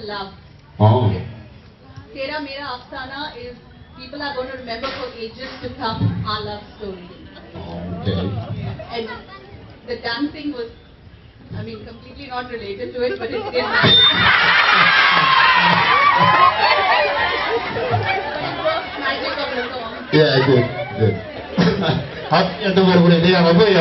love. Oh. Tera Mera Afsana is people are going to remember for ages to come our love story. Okay. And the dancing was, I mean, completely not related to it, but it did happen. Magic of the song. Yeah, good, good. 好，要等会儿，我得这样了，会有。